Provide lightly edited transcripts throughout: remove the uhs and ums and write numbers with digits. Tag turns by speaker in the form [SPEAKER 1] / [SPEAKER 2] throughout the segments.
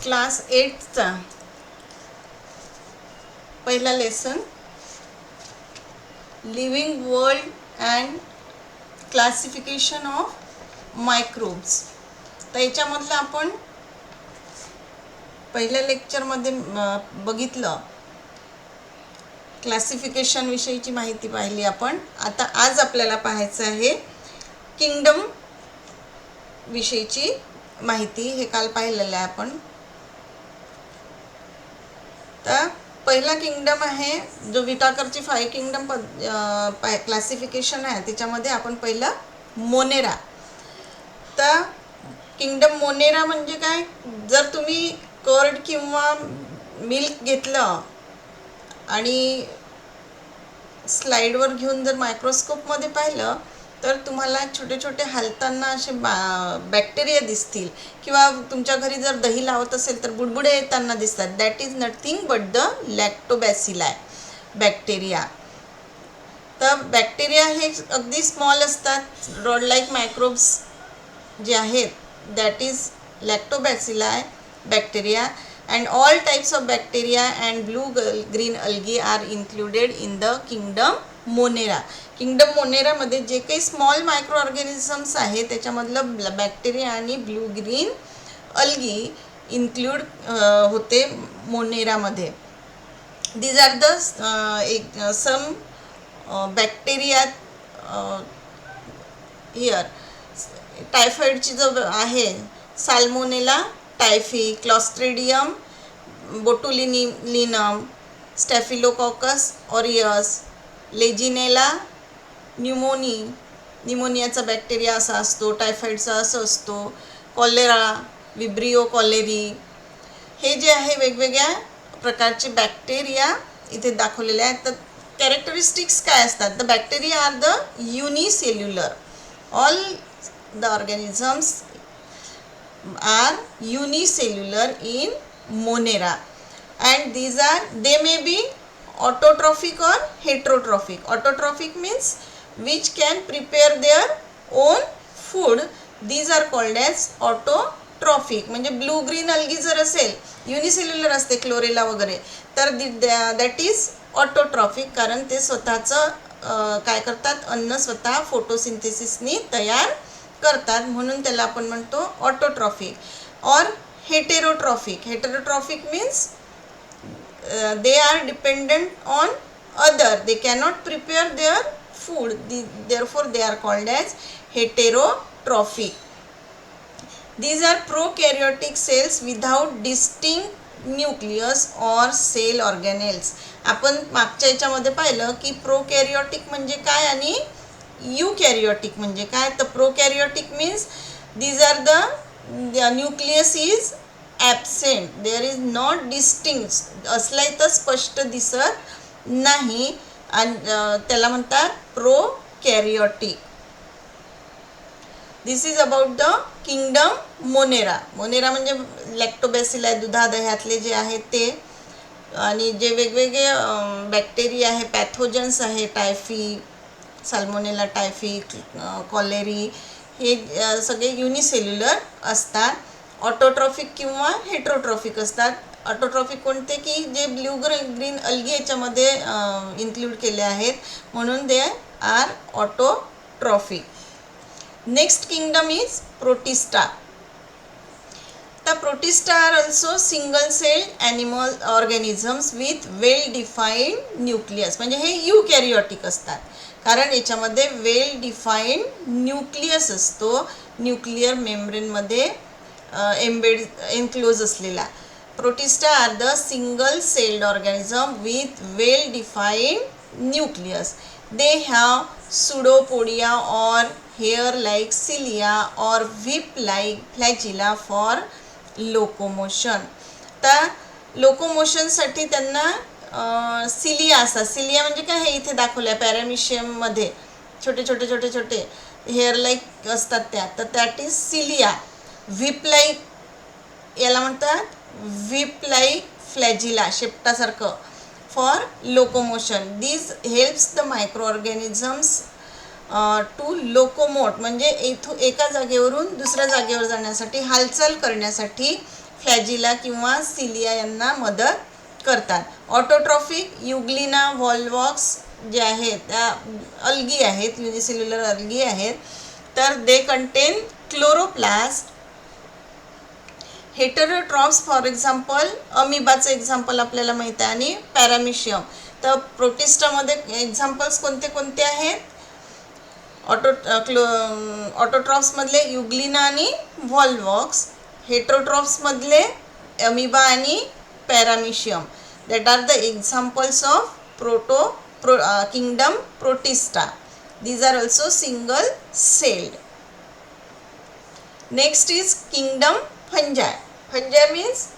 [SPEAKER 1] Class 8चा पहिला lesson living world and classification of microbes. तर याच्यामधलं आपण पहिल्या लेक्चरमध्ये बघितलं, क्लासिफिकेशन विषयीची माहिती पाहिली आपण. आता आज आपल्याला पाहायचं आहे किंगडम विषयीची माहिती. हे काल पाहिलेलं आहे आपण. तर पहिला किंगडम आहे जो विटाकरची 5 किंगडम क्लासिफिकेशन आहे, त्याच्यामध्ये आपण पहिलं मोनेरा. तर किंगडम मोनेरा म्हणजे काय, जर तुम्ही कर्ड किंवा मिल्क घेतलं आणि स्लाइडवर घेऊन जर मायक्रोस्कोपमध्ये पाहिलं तर तुम्हाला छोटे छोटे हलताना असे बॅक्टेरिया दिसतील, किंवा तुमच्या घरी जर दही लावत असेल तर बुडबुडे येताना दिसतात. That is nothing but the lactobacilli bacteria. तर बॅक्टेरिया हे अगदी स्मॉल असतात. रॉड लाईक मायक्रोब्स जे आहेत that is lactobacilli bacteria. And all types of bacteria and blue green algae are included in the kingdom Monera. Kingdom मोनेरामध्ये जे काही small micro organisms आहेत त्याच्यामधलं बॅक्टेरिया आणि ब्लू ग्रीन अल्गी इन्क्लूड होते मोनेरामध्ये. These are the some bacteria here. टायफॉइडची जो आहे Salmonella typhi, Clostridium botulinum, Staphylococcus aureus, Legionella न्यूमोनियाचा बॅक्टेरिया असा असतो, टायफॉइडचा असं असतो, कॉलेरा, विब्रिओ कॉलेरी. हे जे आहे वेगवेगळ्या प्रकारचे बॅक्टेरिया इथे दाखवलेले आहेत. तर कॅरेक्टरिस्टिक्स काय असतात? The bacteria are the unicellular. All the organisms are unicellular in Monera, and they may be autotrophic or heterotrophic. Autotrophic means which can prepare their own food. These are called as autotrophic. म्हणजे blue green algae जर असेल, unicellular असते chlorella वगैरे, तर that is autotrophic, कारण ते स्वतःचं काय करतात, अन्न स्वतः फोटोसिंथेसिसनी तयार करतात, म्हणून त्याला आपण म्हणतो ऑटोट्रॉफिक. और heterotrophic. Heterotrophic means they are dependent on other. They cannot prepare their food, therefore they are called as heterotrophic. These are prokaryotic cells without distinct nucleus or cell organelles. आपण मागच्या याच्यामध्ये पाहिलं की प्रोकॅरियोटिक म्हणजे काय आणि यूकॅरियोटिक म्हणजे काय. तर prokaryotic means these are the nucleus is absent, there is not distinct, असलाही तर स्पष्ट दिसत नाही, आणि त्याला म्हणतात prokaryotic. This is about the kingdom Monera. Monera म्हणजे लॅक्टोबॅसिलाई, दुधादह्यातले जे आहेत ते, आणि जे वेगवेगळे बॅक्टेरिया आहे, पॅथोजन्स आहे, टायफी, साल्मोनेला टायफी, कॉलेरी, हे सगळे युनिसेल्युलर असतात. ऑटोट्रॉफिक किंवा हेट्रोट्रॉफिक असतात. ऑटोट्रॉफिक कोणते की जे ब्ल्यू ग्रीन अल्गी याच्यामध्ये इन्क्लूड केले आहेत, म्हणून they are autotrophic. Next kingdom is Protista. तर Protista are also single cell animal organisms with well defined nucleus. म्हणजे हे यूकॅरियोटिक असतात, कारण याच्यामध्ये वेल डिफाईन्ड न्यूक्लियस असतो, न्यूक्लिअर मेम्ब्रेनमध्ये एन्क्लोज असलेला. Protista are the single celled organism with well defined nucleus. They have pseudopodia or hair like cilia or whip like flagella for locomotion. तर लोकोमोशनसाठी त्यांना सिलिया असतात. सिलिया म्हणजे काय, हे इथे दाखवलं आहे पॅरामिशियममध्ये छोटे छोटे छोटे छोटे हेअर लाईक असतात त्या, तर that is cilia. Whip like याला म्हणतात व्हिप लाईक फ्लॅजिला, शेपटासारखं, for locomotion. These helps the micro organisms to locomote, म्हणजे एका जागेवरून दुसऱ्या जागेवर जाण्यासाठी, हालचाल करण्यासाठी फ्लॅजिला किंवा सिलिया यांना मदत करतात. ऑटोट्रॉफिक युग्लिना व्हॉल्वॉक्स जे आहेत त्या अल्गी आहेत, युनिसेल्युलर अल्गी आहेत. तर they contain chloroplast. Heterotrophs for example अमिबाचं एक्झाम्पल आपल्याला माहीत आहे आणि पॅरामिशियम. तर प्रोटिस्टामध्ये एक्झाम्पल्स कोणते कोणते आहेत? ऑटोट्रॉप्समधले युग्लिना आणि व्हॉल्वॉक्स. हेटेरोट्रॉप्समधले अमिबा आणि paramecium. That are the examples of kingdom Protista. These are also single celled. Next is kingdom fungi. Fungi means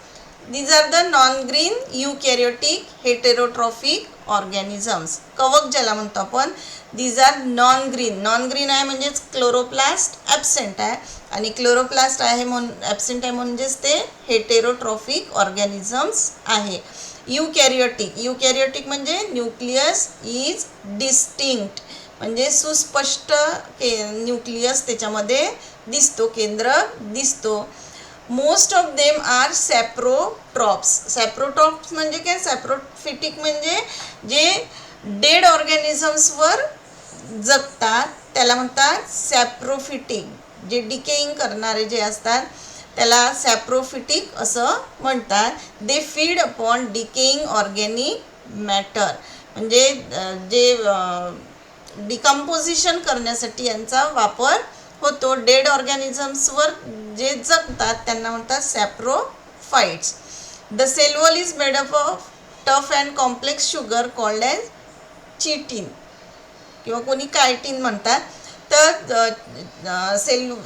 [SPEAKER 1] these are the non-green eukaryotic heterotrophic organisms. कवक ज्याला म्हणतो आपण. These are non-green. non-green आहे म्हणजेच chloroplast absent आहे आणि chloroplast आहे absent आहे म्हणजेच ते हेटेरोट्रॉफिक ऑर्गॅनिझम्स आहे. युकॅरियोटिक म्हणजे न्यूक्लियस इज डिस्टिंक्ट म्हणजे सुस्पष्ट न्यूक्लियस त्याच्यामध्ये दिसतो, केंद्र दिसतो. Most of them are saprotrophs. Saprotrophs म्हणजे काय? सॅप्रोफिटिक म्हणजे जे डेड ऑर्गॅनिझम्सवर जगतात त्याला म्हणतात सॅप्रोफिटिक. जे डिकेईंग करणारे जे असतात त्याला सॅप्रोफिटिक असं म्हणतात. They feed upon decaying organic matter म्हणजे जे डिकम्पोजिशन करण्यासाठी यांचा वापर होतो. डेड ऑर्गॅनिझम्सवर जे जगतात त्यांना म्हणतात saprophytes. The cell wall is made up of tough and complex sugar called as chitin किंवा कोणी कायटिन म्हणतात. तर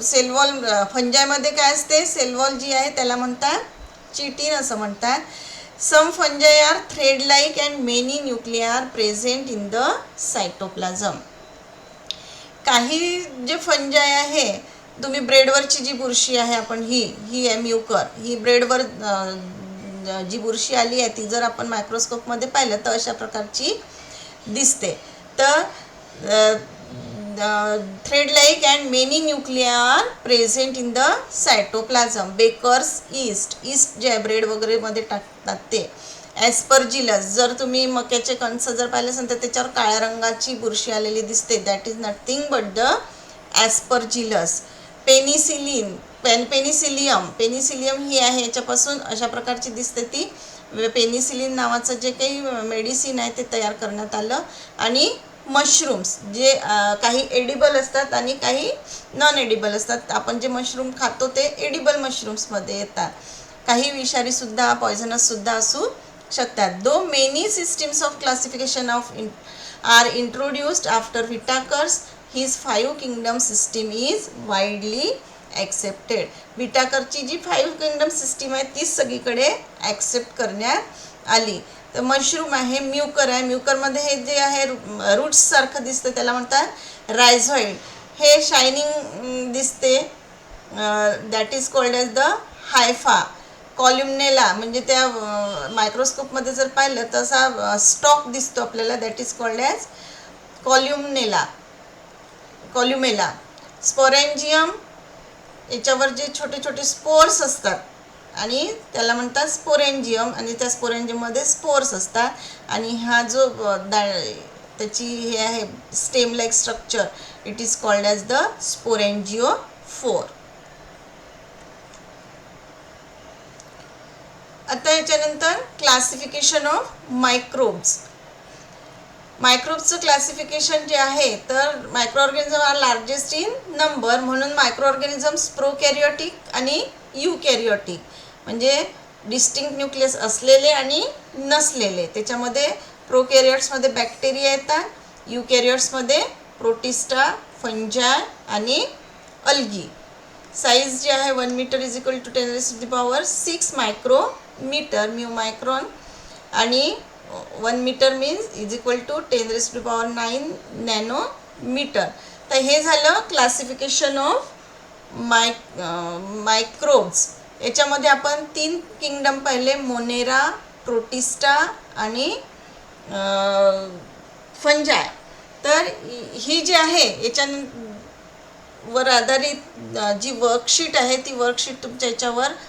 [SPEAKER 1] सेल वॉल फंजायमध्ये काय असते? सेल वॉल जी आहे त्याला म्हणतात चिटिन असं म्हणतात. Some fungi are thread-like and many nuclei are present in the cytoplasm. काही जे फंजाय आहे, तुम्ही ब्रेडवरची जी बुरशी आहे आपण ही आहे म्युकर. ही ब्रेडवर जी बुरशी आली आहे ती जर आपण मायक्रोस्कोपमध्ये पाहिलं तर अशा प्रकारची दिसते. तर thread-like and many nuclei are present in the cytoplasm. Bakers yeast जे ब्रेड वगैरे मध्ये टाकतात ते. ॲस्परजिलस जर तुम्ही मक्याचे कणस जर पाहिले असेल तर त्याच्यावर काळ्या रंगाची बुरशी आलेली दिसते. That is nothing but the Aspergillus. Penicillium ही आहे याच्यापासून अशा प्रकारची दिसते ती. पेनिसिलिन नावाचं जे काही मेडिसिन आहे ते तयार करण्यात आलं. आणि मशरूम्स जे काही एडिबल असतात आणि काही नॉन एडिबल असतात. आपण जे मशरूम खातो ते एडिबल मशरूम्समध्ये येतात. काही विषारीसुद्धा पॉयझनससुद्धा असू शकतात. Though many systems of classification are introduced after Whittaker's, his 5 kingdom system is widely accepted. व्हिटाकरची जी 5 किंगडम सिस्टीम आहे तीच सगळीकडे ॲक्सेप्ट करण्यात आली. तर मशरूम आहे, म्युकर आहे. म्युकरमध्ये हे जे आहे रूट्ससारखं दिसतं त्याला म्हणतात रायझॉइड. हे शायनिंग दिसते that is called as the hypha. Columella म्हणजे त्या मायक्रोस्कोपमध्ये जर पाहिलं तसा स्टॉक दिसतो आपल्याला, that is called as columella. Sporangium याच्यावर जे छोटे छोटे स्पोर्स असतात आणि त्याला म्हणतात स्पोरेंजियम आणि त्या स्पोरेंजियममध्ये स्पोर्स असतात. आणि हा जो त्याची हे आहे stem like structure, it is called as the sporangiophore. आता याच्यानंतर क्लासिफिकेशन ऑफ मायक्रोब्स. मायक्रोब्सचं क्लासिफिकेशन जे आहे तर micro organism are largest in number म्हणून मायक्रो ऑर्गॅनिझम्स प्रोकॅरियोटिक आणि युकॅरियोटिक म्हणजे डिस्टिंक्ट न्यूक्लियस असलेले आणि नसलेले. त्याच्यामध्ये प्रोकॅरियोट्समध्ये बॅक्टेरिया येतात, युकॅरियोट्समध्ये प्रोटिस्टा, फंजाय आणि अल्गी. साईज जे आहे 1 metre is equal to 10⁻⁶ micrometre mu micron आणि 1 metre means is equal to 10⁹ nanometre. तर हे झालं क्लासिफिकेशन ऑफ मायक्रोब्स. याच्यामध्ये आपण 3 किंगडम पाहिले, मोनेरा, प्रोटिस्टा आणि फंजाय. तर ही जी आहे याच्यावर आधारित जी वर्कशीट आहे ती वर्कशीट तुमच्या याच्यावर